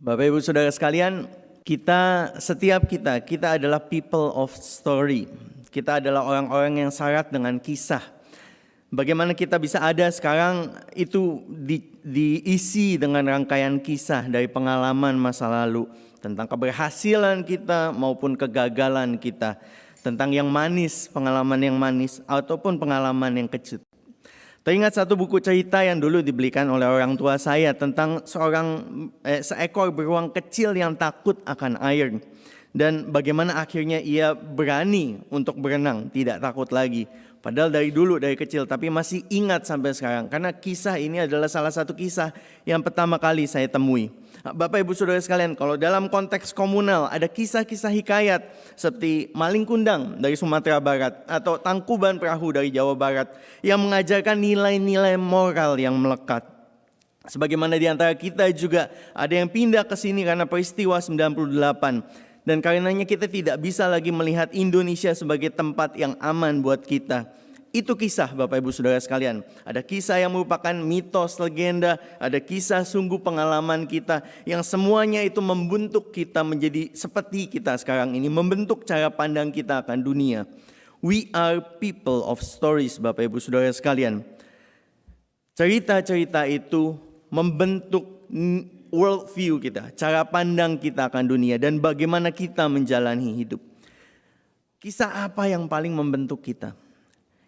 Bapak Ibu Saudara sekalian, setiap kita adalah people of story. Kita adalah orang-orang yang syarat dengan kisah. Bagaimana kita bisa ada sekarang itu diisi dengan rangkaian kisah dari pengalaman masa lalu. Tentang keberhasilan kita maupun kegagalan kita. Tentang yang manis, pengalaman yang manis ataupun pengalaman yang kecut. Teringat satu buku cerita yang dulu dibelikan oleh orang tua saya tentang seekor beruang kecil yang takut akan air. Dan bagaimana akhirnya ia berani untuk berenang, tidak takut lagi. Padahal dari kecil, tapi masih ingat sampai sekarang. Karena kisah ini adalah salah satu kisah yang pertama kali saya temui. Bapak Ibu Saudara sekalian, kalau dalam konteks komunal ada kisah-kisah hikayat seperti Maling Kundang dari Sumatera Barat atau Tangkuban Perahu dari Jawa Barat yang mengajarkan nilai-nilai moral yang melekat. Sebagaimana di antara kita juga ada yang pindah ke sini karena peristiwa 98 dan karenanya kita tidak bisa lagi melihat Indonesia sebagai tempat yang aman buat kita. Itu kisah Bapak Ibu Saudara sekalian. Ada kisah yang merupakan mitos, legenda. Ada kisah sungguh pengalaman kita. Yang semuanya itu membentuk kita menjadi seperti kita sekarang ini. Membentuk cara pandang kita akan dunia. We are people of stories Bapak Ibu Saudara sekalian. Cerita-cerita itu membentuk world view kita. Cara pandang kita akan dunia. Dan bagaimana kita menjalani hidup. Kisah apa yang paling membentuk kita?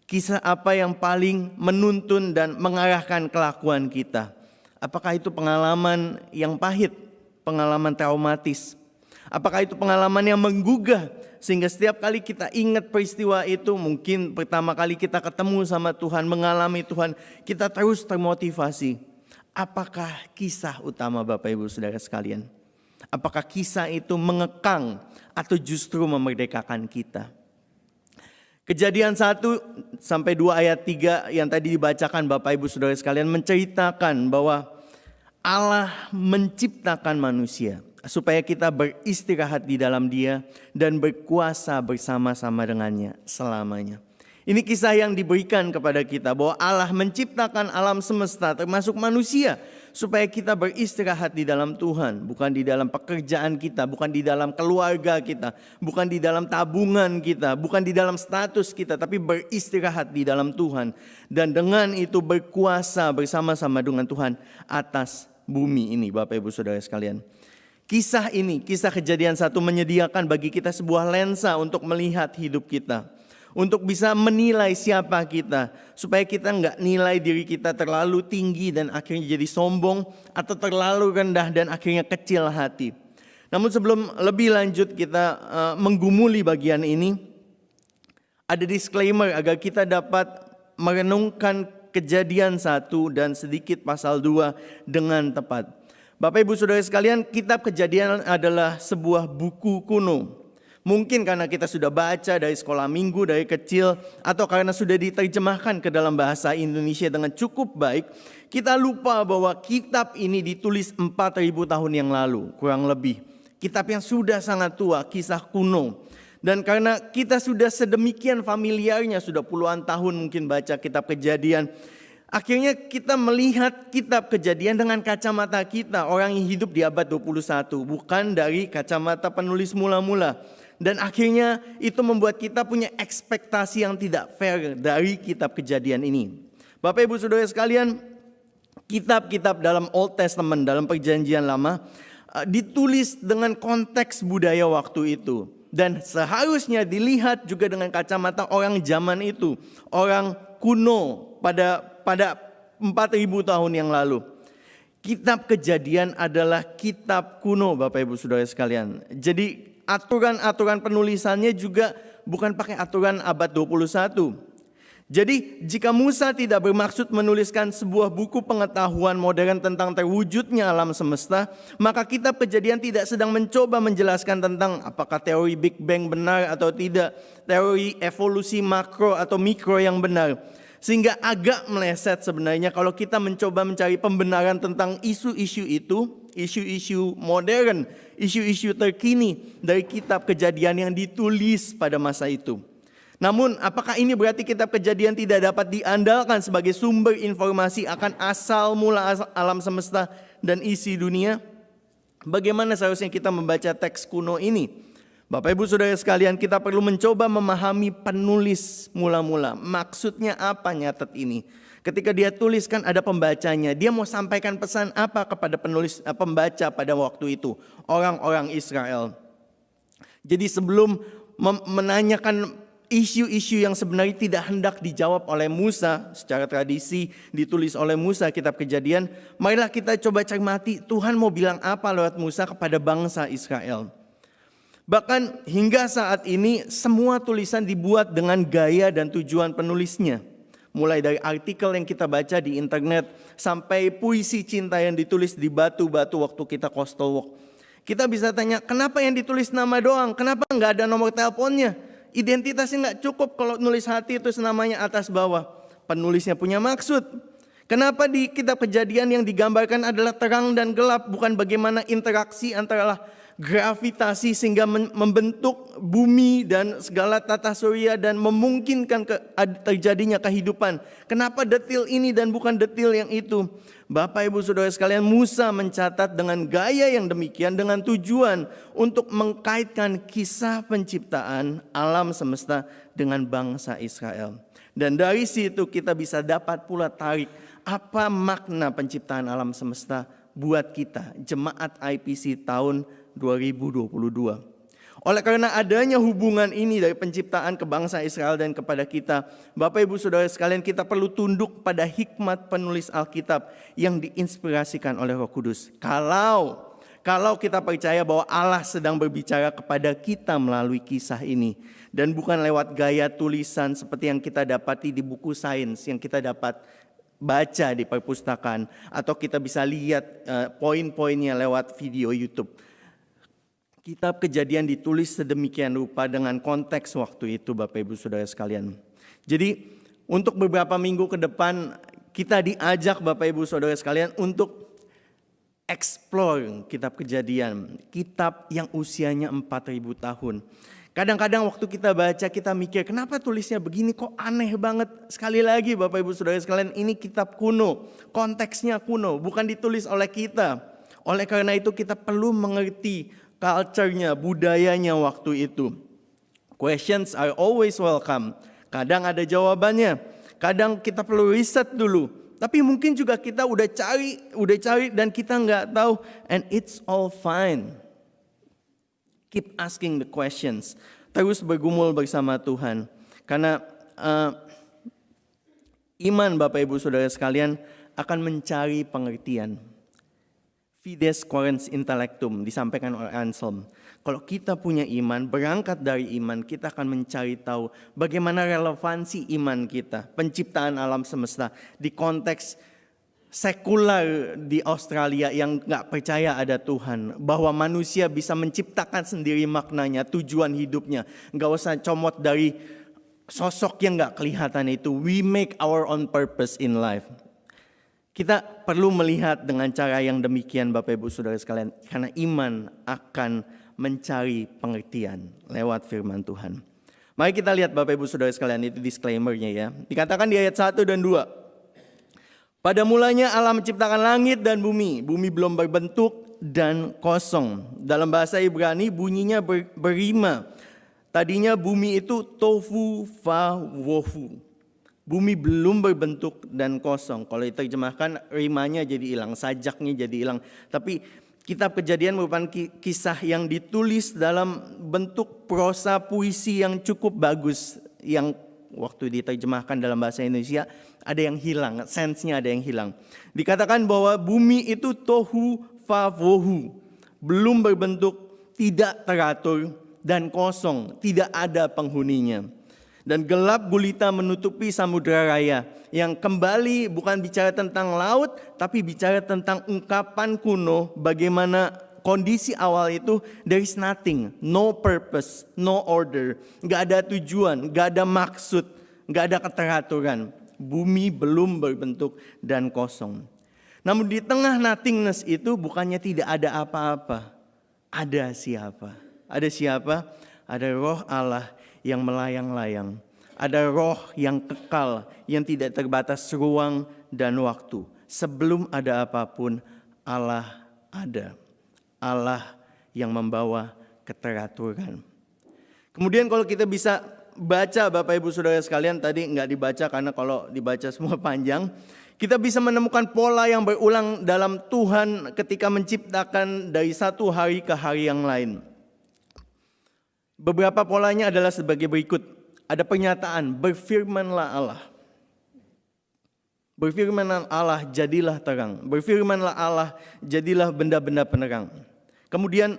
Kisah apa yang paling menuntun dan mengarahkan kelakuan kita? Apakah itu pengalaman yang pahit, pengalaman traumatis? Apakah itu pengalaman yang menggugah sehingga setiap kali kita ingat peristiwa itu, mungkin pertama kali kita ketemu sama Tuhan, mengalami Tuhan, kita terus termotivasi. Apakah kisah utama Bapak Ibu Saudara sekalian? Apakah kisah itu mengekang atau justru memerdekakan kita? Kejadian 1-2 ayat 3 yang tadi dibacakan Bapak Ibu Saudara sekalian menceritakan bahwa Allah menciptakan manusia supaya kita beristirahat di dalam Dia dan berkuasa bersama-sama dengannya selamanya. Ini kisah yang diberikan kepada kita bahwa Allah menciptakan alam semesta termasuk manusia supaya kita beristirahat di dalam Tuhan, bukan di dalam pekerjaan kita, bukan di dalam keluarga kita, bukan di dalam tabungan kita, bukan di dalam status kita, tapi beristirahat di dalam Tuhan. Dan dengan itu berkuasa bersama-sama dengan Tuhan atas bumi ini Bapak Ibu Saudara sekalian. Kisah ini, kisah Kejadian 1 menyediakan bagi kita sebuah lensa untuk melihat hidup kita. Untuk bisa menilai siapa kita. Supaya kita enggak nilai diri kita terlalu tinggi dan akhirnya jadi sombong. Atau terlalu rendah dan akhirnya kecil hati. Namun sebelum lebih lanjut kita menggumuli bagian ini. Ada disclaimer agar kita dapat merenungkan Kejadian 1 dan sedikit pasal 2 dengan tepat. Bapak Ibu Saudara sekalian, kitab Kejadian adalah sebuah buku kuno. Mungkin karena kita sudah baca dari sekolah minggu dari kecil atau karena sudah diterjemahkan ke dalam bahasa Indonesia dengan cukup baik, kita lupa bahwa kitab ini ditulis 4.000 tahun yang lalu, kurang lebih. Kitab yang sudah sangat tua, kisah kuno. Dan karena kita sudah sedemikian familiarnya, sudah puluhan tahun mungkin baca kitab Kejadian, akhirnya kita melihat kitab Kejadian dengan kacamata kita, orang yang hidup di abad 21, bukan dari kacamata penulis mula-mula. Dan akhirnya itu membuat kita punya ekspektasi yang tidak fair dari kitab Kejadian ini. Bapak Ibu Saudara sekalian, kitab-kitab dalam Old Testament, dalam Perjanjian Lama, ditulis dengan konteks budaya waktu itu. Dan seharusnya dilihat juga dengan kacamata orang zaman itu. Orang kuno pada 4.000 tahun yang lalu. Kitab Kejadian adalah kitab kuno Bapak Ibu Saudara sekalian. Jadi aturan-aturan penulisannya juga bukan pakai aturan abad 21. Jadi jika Musa tidak bermaksud menuliskan sebuah buku pengetahuan modern tentang terwujudnya alam semesta, maka kitab Kejadian tidak sedang mencoba menjelaskan tentang apakah teori Big Bang benar atau tidak, teori evolusi makro atau mikro yang benar. Sehingga agak meleset sebenarnya kalau kita mencoba mencari pembenaran tentang isu-isu itu, isu-isu modern, isu-isu terkini dari kitab Kejadian yang ditulis pada masa itu. Namun apakah ini berarti kitab Kejadian tidak dapat diandalkan sebagai sumber informasi akan asal mula alam semesta dan isi dunia? Bagaimana seharusnya kita membaca teks kuno ini? Bapak Ibu Saudara sekalian, kita perlu mencoba memahami penulis mula-mula. Maksudnya apa nyatet ini? Ketika dia tuliskan ada pembacanya, dia mau sampaikan pesan apa kepada pembaca pada waktu itu, orang-orang Israel. Jadi sebelum menanyakan isu-isu yang sebenarnya tidak hendak dijawab oleh Musa, secara tradisi ditulis oleh Musa kitab Kejadian, marilah kita coba cermati Tuhan mau bilang apa lewat Musa kepada bangsa Israel. Bahkan hingga saat ini semua tulisan dibuat dengan gaya dan tujuan penulisnya. Mulai dari artikel yang kita baca di internet sampai puisi cinta yang ditulis di batu-batu waktu kita coastal walk. Kita bisa tanya, kenapa yang ditulis nama doang? Kenapa nggak ada nomor teleponnya? Identitasnya nggak cukup kalau nulis hati itu namanya atas bawah. Penulisnya punya maksud. Kenapa di kitab Kejadian yang digambarkan adalah terang dan gelap, bukan bagaimana interaksi antara gravitasi sehingga membentuk bumi dan segala tata surya dan memungkinkan terjadinya kehidupan. Kenapa detil ini dan bukan detil yang itu? Bapak Ibu Saudara sekalian, Musa mencatat dengan gaya yang demikian dengan tujuan untuk mengkaitkan kisah penciptaan alam semesta dengan bangsa Israel. Dan dari situ kita bisa dapat pula tarik apa makna penciptaan alam semesta buat kita, jemaat IPC tahun 2022. Oleh karena adanya hubungan ini dari penciptaan ke bangsa Israel dan kepada kita, Bapak Ibu Saudara sekalian, kita perlu tunduk pada hikmat penulis Alkitab yang diinspirasikan oleh Roh Kudus. Kalau kita percaya bahwa Allah sedang berbicara kepada kita melalui kisah ini dan bukan lewat gaya tulisan seperti yang kita dapati di buku sains yang kita dapat baca di perpustakaan, atau kita bisa lihat poin-poinnya lewat video YouTube. Kitab Kejadian ditulis sedemikian rupa dengan konteks waktu itu, Bapak Ibu Saudara sekalian. Jadi untuk beberapa minggu ke depan kita diajak Bapak Ibu Saudara sekalian untuk explore kitab Kejadian, kitab yang usianya 4.000 tahun. Kadang-kadang waktu kita baca kita mikir, kenapa tulisnya begini, kok aneh banget. Sekali lagi Bapak Ibu Saudara sekalian, ini kitab kuno, konteksnya kuno, bukan ditulis oleh kita. Oleh karena itu kita perlu mengerti culture-nya, budayanya waktu itu. Questions are always welcome. Kadang ada jawabannya, kadang kita perlu riset dulu. Tapi mungkin juga kita udah cari dan kita nggak tahu, and it's all fine. Keep asking the questions. Terus bergumul bersama Tuhan. Karena iman Bapak Ibu Saudara sekalian akan mencari pengertian. Fides quorens intellectum disampaikan oleh Anselm. Kalau kita punya iman, berangkat dari iman, kita akan mencari tahu bagaimana relevansi iman kita, penciptaan alam semesta di konteks sekular di Australia yang nggak percaya ada Tuhan, bahwa manusia bisa menciptakan sendiri maknanya, tujuan hidupnya, nggak usah comot dari sosok yang nggak kelihatan itu. We make our own purpose in life. Kita perlu melihat dengan cara yang demikian Bapak Ibu Saudara sekalian, karena iman akan mencari pengertian lewat firman Tuhan. Mari kita lihat Bapak Ibu Saudara sekalian, itu disclaimer-nya ya. Dikatakan di ayat 1 dan 2. Pada mulanya Allah menciptakan langit dan bumi. Bumi belum berbentuk dan kosong. Dalam bahasa Ibrani bunyinya berima. Tadinya bumi itu tofu fa wofu. Bumi belum berbentuk dan kosong. Kalau diterjemahkan rimanya jadi hilang, sajaknya jadi hilang. Tapi kitab Kejadian merupakan kisah yang ditulis dalam bentuk prosa puisi yang cukup bagus. Yang waktu diterjemahkan dalam bahasa Indonesia ada yang hilang, sense-nya ada yang hilang. Dikatakan bahwa bumi itu tohu fa wohu. Belum berbentuk, tidak teratur dan kosong, tidak ada penghuninya. Dan gelap gulita menutupi samudera raya, yang kembali bukan bicara tentang laut, tapi bicara tentang ungkapan kuno bagaimana kondisi awal itu there is nothing, no purpose, no order, gak ada tujuan, gak ada maksud, gak ada keteraturan. Bumi belum berbentuk dan kosong. Namun di tengah nothingness itu bukannya tidak ada apa-apa. Ada siapa? Ada siapa? Ada Roh Allah yang melayang-layang. Ada roh yang kekal, yang tidak terbatas ruang dan waktu. Sebelum ada apapun, Allah ada. Allah yang membawa keteraturan. Kemudian kalau kita bisa baca Bapak Ibu Saudara sekalian, tadi nggak dibaca karena kalau dibaca semua panjang. Kita bisa menemukan pola yang berulang dalam Tuhan ketika menciptakan dari satu hari ke hari yang lain. Beberapa polanya adalah sebagai berikut. Ada pernyataan, berfirmanlah Allah. Berfirmanlah Allah, jadilah terang. Berfirmanlah Allah, jadilah benda-benda penerang. Kemudian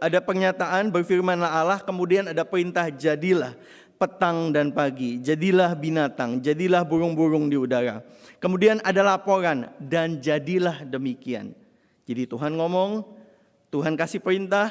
ada pernyataan, berfirmanlah Allah. Kemudian ada perintah, jadilah petang dan pagi. Jadilah binatang, jadilah burung-burung di udara. Kemudian ada laporan, dan jadilah demikian. Jadi Tuhan ngomong, Tuhan kasih perintah,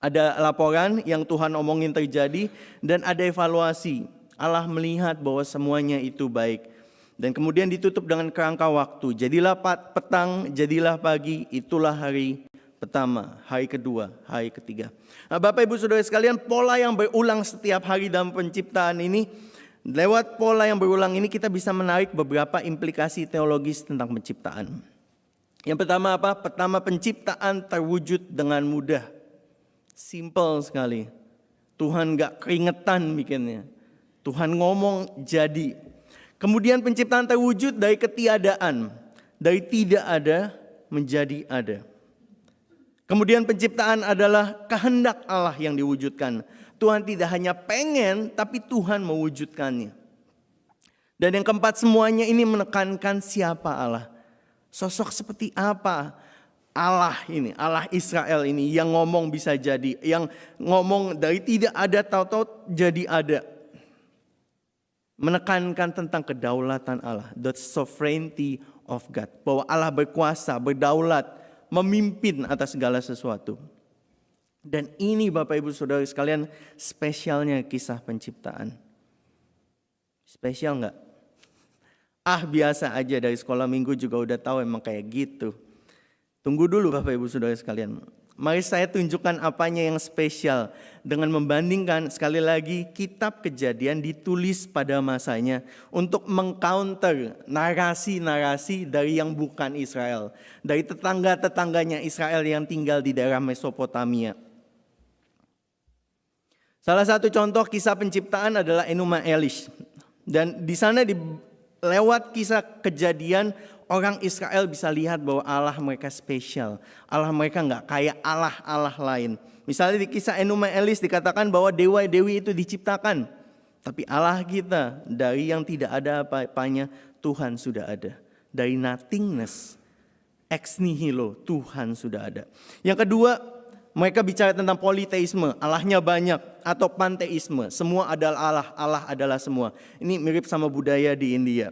ada laporan yang Tuhan omongin terjadi, dan ada evaluasi. Allah melihat bahwa semuanya itu baik. Dan kemudian ditutup dengan kerangka waktu. Jadilah petang, jadilah pagi, itulah hari pertama, hari kedua, hari ketiga. Nah, Bapak Ibu Saudara sekalian, pola yang berulang setiap hari dalam penciptaan ini, lewat pola yang berulang ini kita bisa menarik beberapa implikasi teologis tentang penciptaan. Yang pertama apa? Pertama, penciptaan terwujud dengan mudah. Simple sekali. Tuhan gak keringetan bikinnya. Tuhan ngomong jadi. Kemudian penciptaan terwujud dari ketiadaan. Dari tidak ada menjadi ada. Kemudian penciptaan adalah kehendak Allah yang diwujudkan. Tuhan tidak hanya pengen, tapi Tuhan mewujudkannya. Dan yang keempat, semuanya ini menekankan siapa Allah. Sosok seperti apa Allah ini, Allah Israel ini yang ngomong bisa jadi. Yang ngomong dari tidak ada tahu-tahu jadi ada. Menekankan tentang kedaulatan Allah, the sovereignty of God. Bahwa Allah berkuasa, berdaulat, memimpin atas segala sesuatu. Dan ini Bapak Ibu Saudara sekalian spesialnya kisah penciptaan. Spesial enggak? Biasa aja dari sekolah minggu juga udah tahu emang kayak gitu. Tunggu dulu Bapak Ibu Saudara sekalian. Mari saya tunjukkan apanya yang spesial dengan membandingkan sekali lagi kitab Kejadian ditulis pada masanya untuk mengcounter narasi-narasi dari yang bukan Israel. Dari tetangga-tetangganya Israel yang tinggal di daerah Mesopotamia. Salah satu contoh kisah penciptaan adalah Enuma Elish. Dan di sana lewat kisah Kejadian orang Israel bisa lihat bahwa Allah mereka spesial. Allah mereka enggak kayak Allah-Allah lain. Misalnya di kisah Enuma Elish dikatakan bahwa dewa-dewi itu diciptakan. Tapi Allah kita dari yang tidak ada apa-apanya Tuhan sudah ada. Dari nothingness, ex nihilo, Tuhan sudah ada. Yang kedua, mereka bicara tentang politeisme, Allahnya banyak, atau panteisme. Semua adalah Allah, Allah adalah semua. Ini mirip sama budaya di India.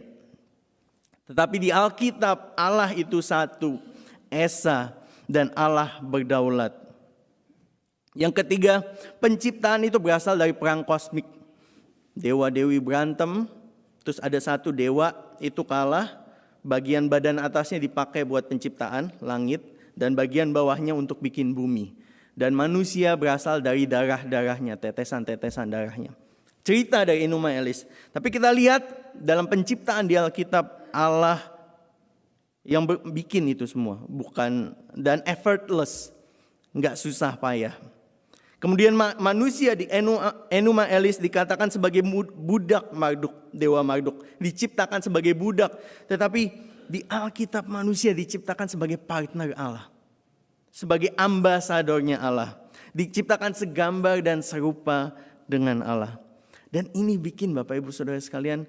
Tetapi di Alkitab Allah itu satu, Esa, dan Allah berdaulat. Yang ketiga, penciptaan itu berasal dari perang kosmik. Dewa-dewi berantem, terus ada satu dewa itu kalah, bagian badan atasnya dipakai buat penciptaan, langit, dan bagian bawahnya untuk bikin bumi. Dan manusia berasal dari darah-darahnya, tetesan-tetesan darahnya. Cerita dari Enuma Elish. Tapi kita lihat dalam penciptaan di Alkitab, Allah yang bikin itu semua, bukan dan effortless, nggak susah payah. Kemudian manusia di Enuma Elish dikatakan sebagai budak Marduk, dewa Marduk, diciptakan sebagai budak. Tetapi di Alkitab manusia diciptakan sebagai partner Allah, sebagai ambasadornya Allah, diciptakan segambar dan serupa dengan Allah. Dan ini bikin Bapak Ibu Saudara sekalian,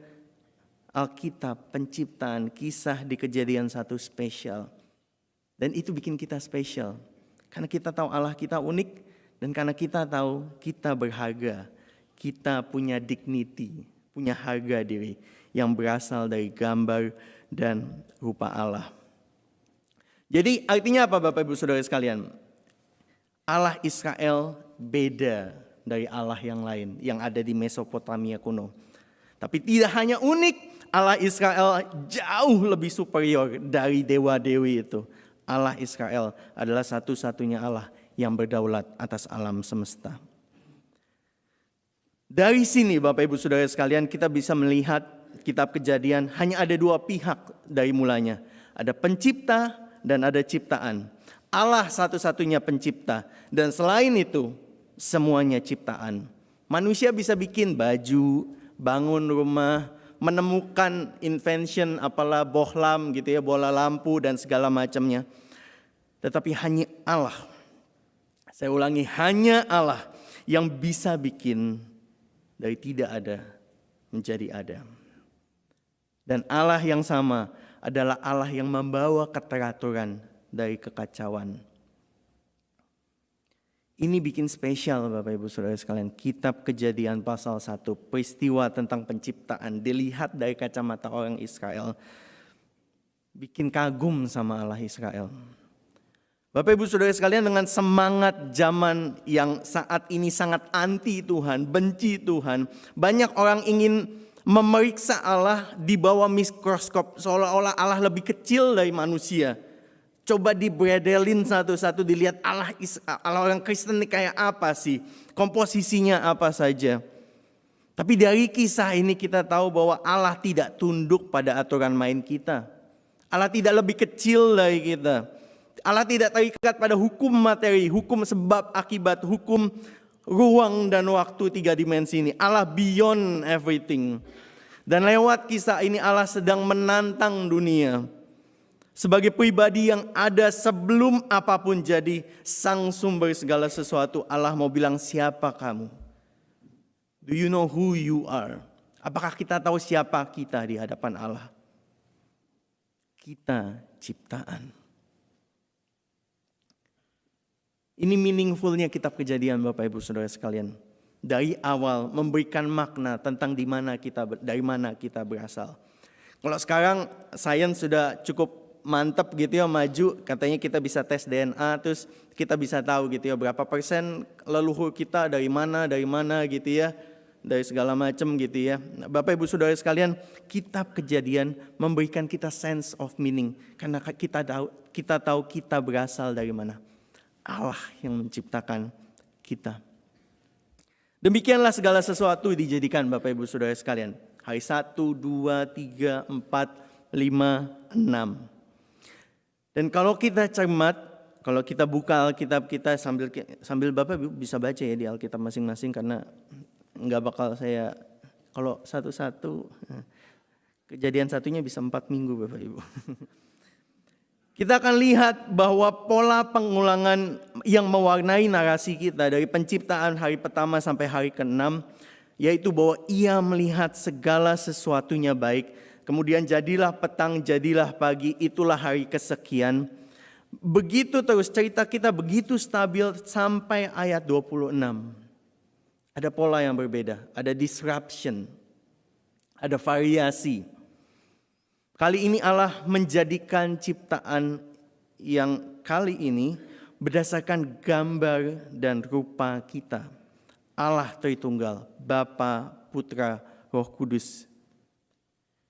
Alkitab, penciptaan, kisah di Kejadian 1 spesial. Dan itu bikin kita spesial. Karena kita tahu Allah kita unik. Dan karena kita tahu kita berharga. Kita punya dignity, punya harga diri. Yang berasal dari gambar dan rupa Allah. Jadi artinya apa Bapak Ibu Saudara sekalian? Allah Israel beda dari Allah yang lain. Yang ada di Mesopotamia kuno. Tapi tidak hanya unik. Allah Israel jauh lebih superior dari dewa-dewi itu. Allah Israel adalah satu-satunya Allah yang berdaulat atas alam semesta. Dari sini Bapak Ibu Saudara sekalian kita bisa melihat kitab Kejadian hanya ada dua pihak dari mulanya. Ada pencipta dan ada ciptaan. Allah satu-satunya pencipta. Dan selain itu, semuanya ciptaan. Manusia bisa bikin baju, bangun rumah, menemukan invention apalah bohlam gitu ya, bola lampu dan segala macamnya. Tetapi hanya Allah, saya ulangi, hanya Allah yang bisa bikin dari tidak ada menjadi ada. Dan Allah yang sama adalah Allah yang membawa keteraturan dari kekacauan. Ini bikin spesial Bapak Ibu Saudara sekalian. Kitab Kejadian pasal 1, peristiwa tentang penciptaan dilihat dari kacamata orang Israel. Bikin kagum sama Allah Israel. Bapak Ibu Saudara sekalian, dengan semangat zaman yang saat ini sangat anti Tuhan, benci Tuhan. Banyak orang ingin memeriksa Allah di bawah mikroskop, seolah-olah Allah lebih kecil dari manusia. Coba dibredelin satu-satu, dilihat Allah orang Kristen ini kayak apa sih? Komposisinya apa saja? Tapi dari kisah ini kita tahu bahwa Allah tidak tunduk pada aturan main kita. Allah tidak lebih kecil dari kita. Allah tidak terikat pada hukum materi, hukum sebab akibat, hukum ruang dan waktu 3 dimensi ini. Allah beyond everything. Dan lewat kisah ini Allah sedang menantang dunia. Sebagai pribadi yang ada sebelum apapun jadi sang sumber segala sesuatu, Allah mau bilang, siapa kamu? Do you know who you are? Apakah kita tahu siapa kita di hadapan Allah? Kita ciptaan. Ini meaningfulnya kitab Kejadian Bapak Ibu Saudara sekalian. Dari awal memberikan makna tentang dari mana kita berasal. Kalau sekarang sains sudah cukup mantap gitu ya, maju, katanya kita bisa tes DNA, terus kita bisa tahu gitu ya berapa persen leluhur kita dari mana gitu ya, dari segala macam gitu ya. Bapak Ibu Saudara sekalian, kitab Kejadian memberikan kita sense of meaning karena kita tahu kita berasal dari mana. Allah yang menciptakan kita. Demikianlah segala sesuatu dijadikan Bapak Ibu Saudara sekalian. Hari 1, 2, 3, 4, 5, 6. Dan kalau kita cermat, kalau kita buka Alkitab kita sambil Bapak Ibu bisa baca ya di Alkitab masing-masing, karena nggak bakal saya, kalau satu-satu, Kejadian satunya bisa 4 minggu Bapak Ibu. Kita akan lihat bahwa pola pengulangan yang mewarnai narasi kita dari penciptaan hari pertama sampai hari ke-6, yaitu bahwa ia melihat segala sesuatunya baik. Kemudian jadilah petang, jadilah pagi, itulah hari kesekian. Begitu terus cerita kita begitu stabil sampai ayat 26. Ada pola yang berbeda, ada disruption, ada variasi. Kali ini Allah menjadikan ciptaan yang kali ini berdasarkan gambar dan rupa kita. Allah Tritunggal, Bapa, Putra, Roh Kudus.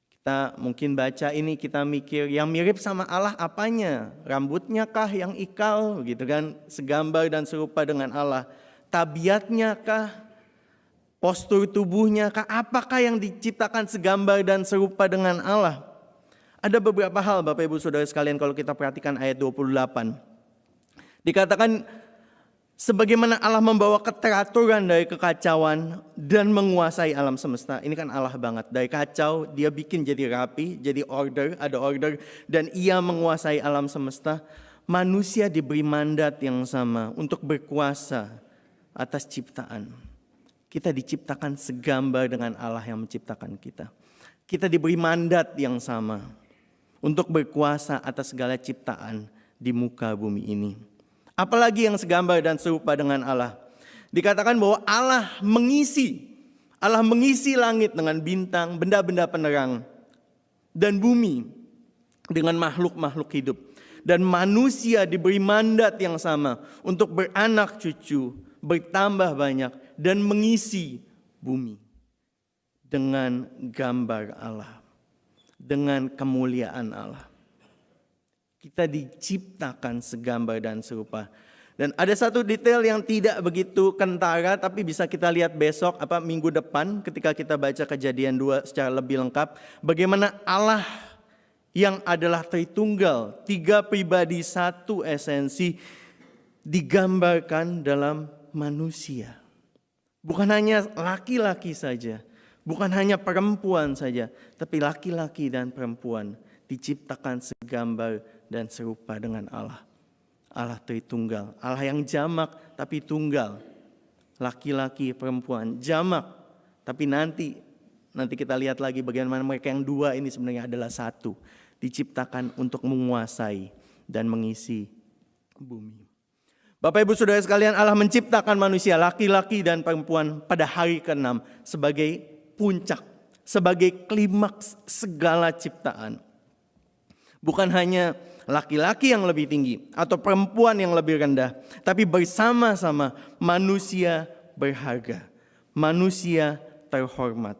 Kita mungkin baca ini, kita mikir yang mirip sama Allah apanya? Rambutnya kah yang ikal gitu kan, segambar dan serupa dengan Allah. Tabiatnya kah? Postur tubuhnya kah? Apakah yang diciptakan segambar dan serupa dengan Allah? Ada beberapa hal Bapak Ibu Saudara sekalian kalau kita perhatikan ayat 28. Dikatakan sebagaimana Allah membawa keteraturan dari kekacauan dan menguasai alam semesta. Ini kan Allah banget. Dari kacau dia bikin jadi rapi, jadi ada order. Dan ia menguasai alam semesta. Manusia diberi mandat yang sama untuk berkuasa atas ciptaan. Kita diciptakan segambar dengan Allah yang menciptakan kita. Kita diberi mandat yang sama untuk berkuasa atas segala ciptaan di muka bumi ini. Apalagi yang segambar dan serupa dengan Allah. Dikatakan bahwa Allah mengisi langit dengan bintang, benda-benda penerang, dan bumi dengan makhluk-makhluk hidup. Dan manusia diberi mandat yang sama untuk beranak cucu, bertambah banyak, dan mengisi bumi dengan gambar Allah, dengan kemuliaan Allah. Kita diciptakan segambar dan serupa. Dan ada satu detail yang tidak begitu kentara, tapi bisa kita lihat besok minggu depan ketika kita baca Kejadian 2 secara lebih lengkap. Bagaimana Allah yang adalah Tritunggal, 3 pribadi, 1 esensi, digambarkan dalam manusia. Bukan hanya laki-laki saja, bukan hanya perempuan saja, tapi laki-laki dan perempuan diciptakan segambar dan serupa dengan Allah. Allah Tritunggal, Allah yang jamak tapi tunggal. Laki-laki, perempuan, jamak, tapi nanti kita lihat lagi bagaimana mereka yang dua ini sebenarnya adalah satu. Diciptakan untuk menguasai dan mengisi bumi. Bapak Ibu Saudara sekalian, Allah menciptakan manusia laki-laki dan perempuan pada hari ke-6 sebagai puncak, sebagai klimaks segala ciptaan. Bukan hanya laki-laki yang lebih tinggi atau perempuan yang lebih rendah, tapi bersama-sama manusia berharga, manusia terhormat.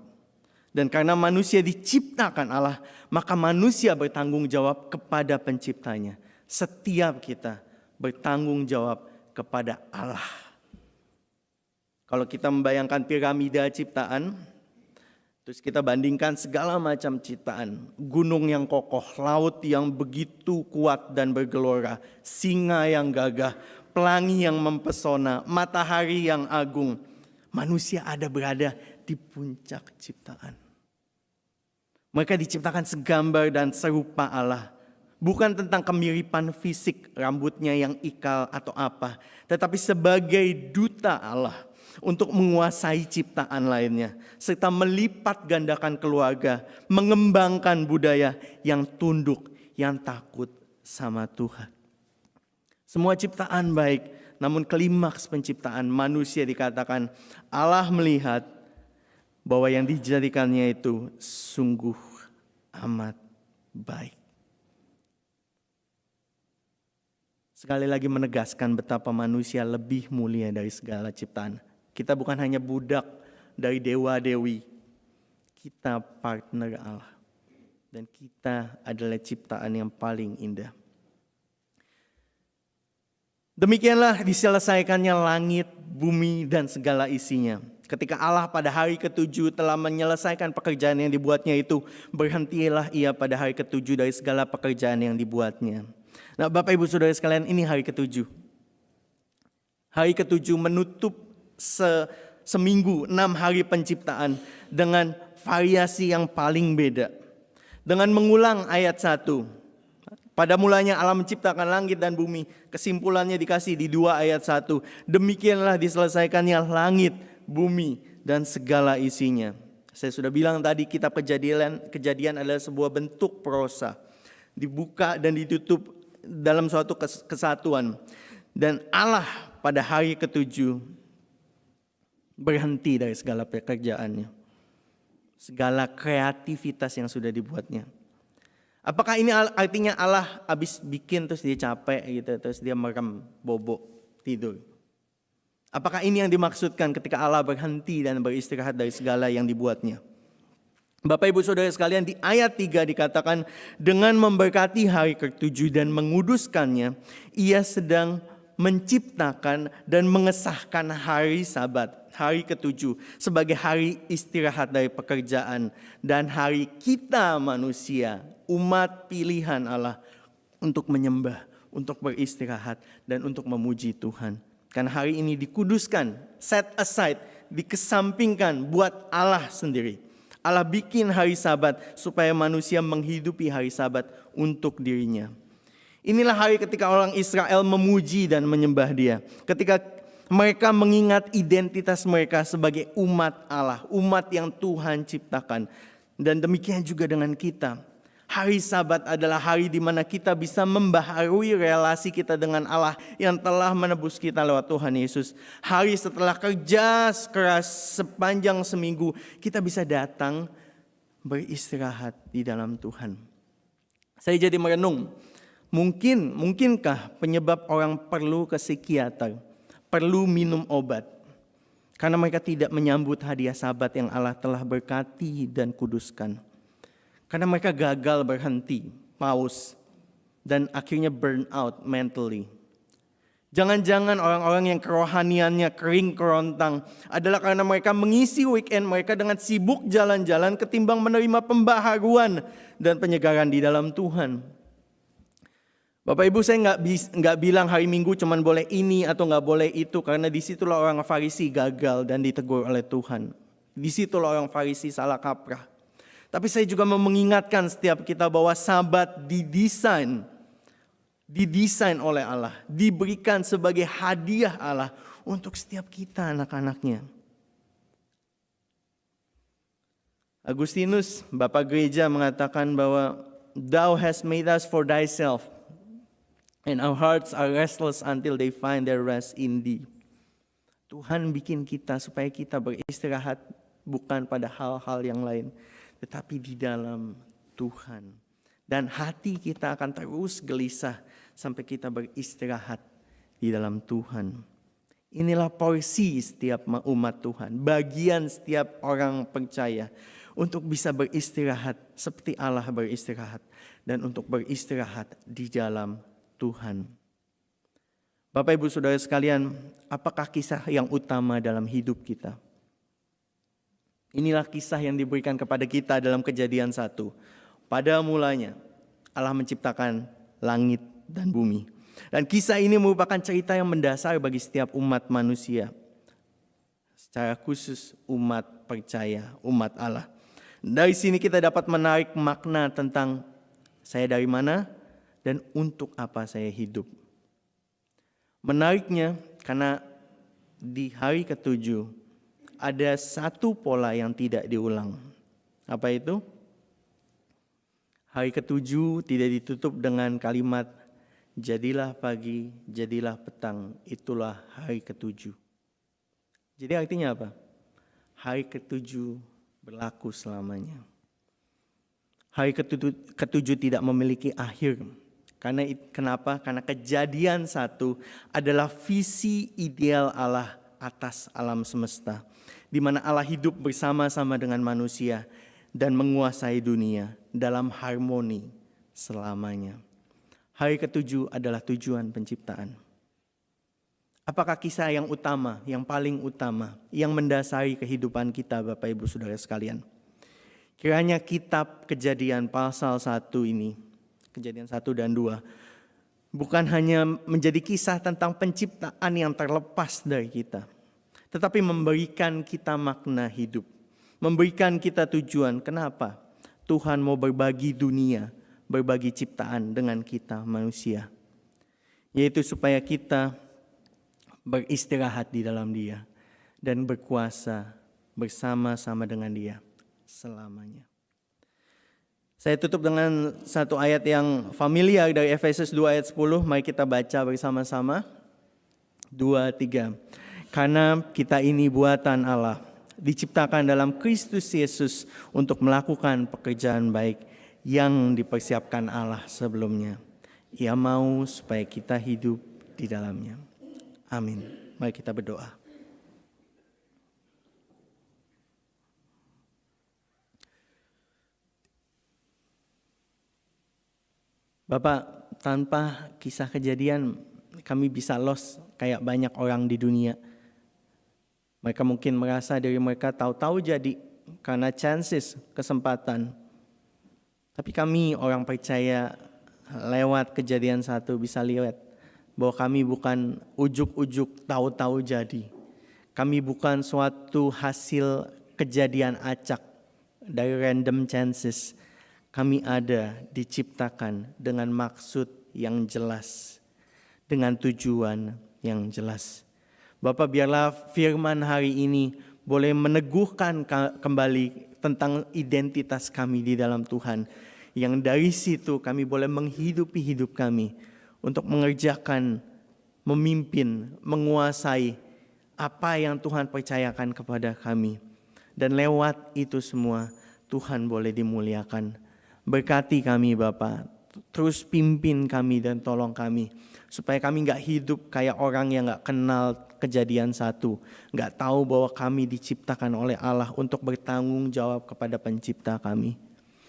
Dan karena manusia diciptakan Allah, maka manusia bertanggung jawab kepada penciptanya. Setiap kita bertanggung jawab kepada Allah. Kalau kita membayangkan piramida ciptaan, terus kita bandingkan segala macam ciptaan. Gunung yang kokoh, laut yang begitu kuat dan bergelora, singa yang gagah, pelangi yang mempesona, matahari yang agung. Manusia ada berada di puncak ciptaan. Mereka diciptakan segambar dan serupa Allah. Bukan tentang kemiripan fisik, rambutnya yang ikal atau apa. Tetapi sebagai duta Allah untuk menguasai ciptaan lainnya. Serta melipat gandakan keluarga, mengembangkan budaya yang tunduk, yang takut sama Tuhan. Semua ciptaan baik, namun klimaks penciptaan manusia dikatakan Allah melihat bahwa yang dijadikannya itu sungguh amat baik. Sekali lagi menegaskan betapa manusia lebih mulia dari segala ciptaan. Kita bukan hanya budak dari dewa-dewi, kita partner Allah. Dan kita adalah ciptaan yang paling indah. Demikianlah diselesaikannya langit, bumi, dan segala isinya. Ketika Allah pada hari ke-7 telah menyelesaikan pekerjaan yang dibuatnya itu, berhentilah ia pada hari ke-7 dari segala pekerjaan yang dibuatnya. Nah, Bapak Ibu Saudara sekalian, ini hari ke-7. Hari ke-7 menutup seminggu 6 hari penciptaan dengan variasi yang paling beda. Dengan mengulang ayat 1. Pada mulanya Allah menciptakan langit dan bumi. Kesimpulannya dikasih di 2 ayat 1. Demikianlah diselesaikannya langit, bumi, dan segala isinya. Saya sudah bilang tadi kitab Kejadian adalah sebuah bentuk prosa. Dibuka dan ditutup dalam suatu kesatuan. Dan Allah pada hari ke-7 berhenti dari segala pekerjaannya. Segala kreativitas yang sudah dibuatnya. Apakah ini artinya Allah habis bikin terus dia capek gitu, terus dia merem, bobo, tidur? Apakah ini yang dimaksudkan ketika Allah berhenti dan beristirahat dari segala yang dibuatnya? Bapak Ibu Saudara sekalian, di ayat 3 dikatakan dengan memberkati hari ke-7 dan menguduskannya, ia sedang menciptakan dan mengesahkan hari Sabat, hari ke-7 sebagai hari istirahat dari pekerjaan dan hari kita manusia, umat pilihan Allah untuk menyembah, untuk beristirahat dan untuk memuji Tuhan. Karena hari ini dikuduskan, set aside, dikesampingkan buat Allah sendiri. Allah bikin hari Sabat supaya manusia menghidupi hari Sabat untuk dirinya. Inilah hari ketika orang Israel memuji dan menyembah Dia. Ketika mereka mengingat identitas mereka sebagai umat Allah, umat yang Tuhan ciptakan. Dan demikian juga dengan kita. Hari Sabat adalah hari di mana kita bisa membaharui relasi kita dengan Allah yang telah menebus kita lewat Tuhan Yesus. Hari setelah kerja keras sepanjang seminggu, kita bisa datang beristirahat di dalam Tuhan. Saya jadi merenung, mungkinkah penyebab orang perlu ke psikiater, perlu minum obat, karena mereka tidak menyambut hadiah Sabat yang Allah telah berkati dan kuduskan. Karena mereka gagal berhenti, pause, dan akhirnya burn out mentally. Jangan-jangan orang-orang yang kerohaniannya kering kerontang adalah karena mereka mengisi weekend mereka dengan sibuk jalan-jalan ketimbang menerima pembaharuan dan penyegaran di dalam Tuhan. Bapak Ibu, saya nggak bilang hari Minggu cuman boleh ini atau nggak boleh itu, karena disitulah orang Farisi gagal dan ditegur oleh Tuhan. Disitulah orang Farisi salah kaprah. Tapi saya juga mau mengingatkan setiap kita bahwa Sabat didesain oleh Allah, diberikan sebagai hadiah Allah untuk setiap kita anak-anaknya. Agustinus, Bapak Gereja, mengatakan bahwa Thou hast made us for thyself, and our hearts are restless until they find their rest in thee. Tuhan bikin kita supaya kita beristirahat bukan pada hal-hal yang lain, tetapi di dalam Tuhan. Dan hati kita akan terus gelisah sampai kita beristirahat di dalam Tuhan. Inilah porsi setiap umat Tuhan, bagian setiap orang percaya untuk bisa beristirahat seperti Allah beristirahat dan untuk beristirahat di dalam Tuhan. Bapak Ibu Saudara sekalian, apakah kisah yang utama dalam hidup kita? Inilah kisah yang diberikan kepada kita dalam Kejadian 1. Pada mulanya Allah menciptakan langit dan bumi. Dan kisah ini merupakan cerita yang mendasar bagi setiap umat manusia. Secara khusus umat percaya, umat Allah. Dari sini kita dapat menarik makna tentang saya dari mana dan untuk apa saya hidup. Menariknya karena di hari ke-7 ada satu pola yang tidak diulang. Apa itu? Hari ke-7 tidak ditutup dengan kalimat jadilah pagi, jadilah petang, itulah hari ke-7. Jadi artinya apa? Hari ke-7 berlaku selamanya. Hari ke-7 tidak memiliki akhir. Kenapa? Karena Kejadian 1 adalah visi ideal Allah atas alam semesta, di mana Allah hidup bersama-sama dengan manusia dan menguasai dunia dalam harmoni selamanya. Hari ke-7 adalah tujuan penciptaan. Apakah kisah yang utama, yang paling utama, yang mendasari kehidupan kita Bapak Ibu Saudara sekalian? Kiranya kitab Kejadian pasal 1 ini, Kejadian 1 dan 2, bukan hanya menjadi kisah tentang penciptaan yang terlepas dari kita, tetapi memberikan kita makna hidup. Memberikan kita tujuan. Kenapa? Tuhan mau berbagi dunia, berbagi ciptaan dengan kita manusia. Yaitu supaya kita beristirahat di dalam Dia dan berkuasa bersama-sama dengan Dia selamanya. Saya tutup dengan satu ayat yang familiar dari Efesus 2 ayat 10. Mari kita baca bersama-sama. 2, 3. Karena kita ini buatan Allah, diciptakan dalam Kristus Yesus untuk melakukan pekerjaan baik yang dipersiapkan Allah sebelumnya. Ia mau supaya kita hidup di dalamnya. Amin. Mari kita berdoa. Bapak, tanpa kisah Kejadian kami bisa lost kayak banyak orang di dunia. Mereka mungkin merasa diri mereka tahu-tahu jadi karena chances, kesempatan. Tapi kami orang percaya lewat Kejadian 1 bisa lihat bahwa kami bukan ujuk-ujuk tahu-tahu jadi. Kami bukan suatu hasil kejadian acak dari random chances. Kami ada diciptakan dengan maksud yang jelas, dengan tujuan yang jelas. Bapak, biarlah firman hari ini boleh meneguhkan kembali tentang identitas kami di dalam Tuhan. Yang dari situ kami boleh menghidupi hidup kami untuk mengerjakan, memimpin, menguasai apa yang Tuhan percayakan kepada kami. Dan lewat itu semua Tuhan boleh dimuliakan. Berkati kami Bapak, terus pimpin kami dan tolong kami. Supaya kami gak hidup kayak orang yang gak kenal Kejadian 1. Gak tahu bahwa kami diciptakan oleh Allah untuk bertanggung jawab kepada pencipta kami.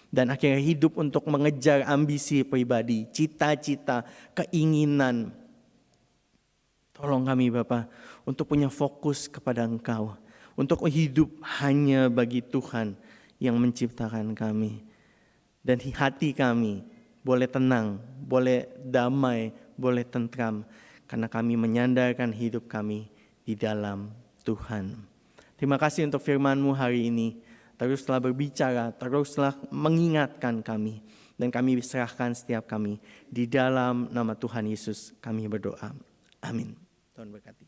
Dan akhirnya hidup untuk mengejar ambisi pribadi, cita-cita, keinginan. Tolong kami Bapa untuk punya fokus kepada Engkau. Untuk hidup hanya bagi Tuhan yang menciptakan kami. Dan hati kami boleh tenang, boleh damai, boleh tentram. Karena kami menyandarkan hidup kami di dalam Tuhan. Terima kasih untuk firman-Mu hari ini. Teruslah berbicara, teruslah mengingatkan kami. Dan kami serahkan setiap kami. Di dalam nama Tuhan Yesus kami berdoa. Amin. Tuhan berkati.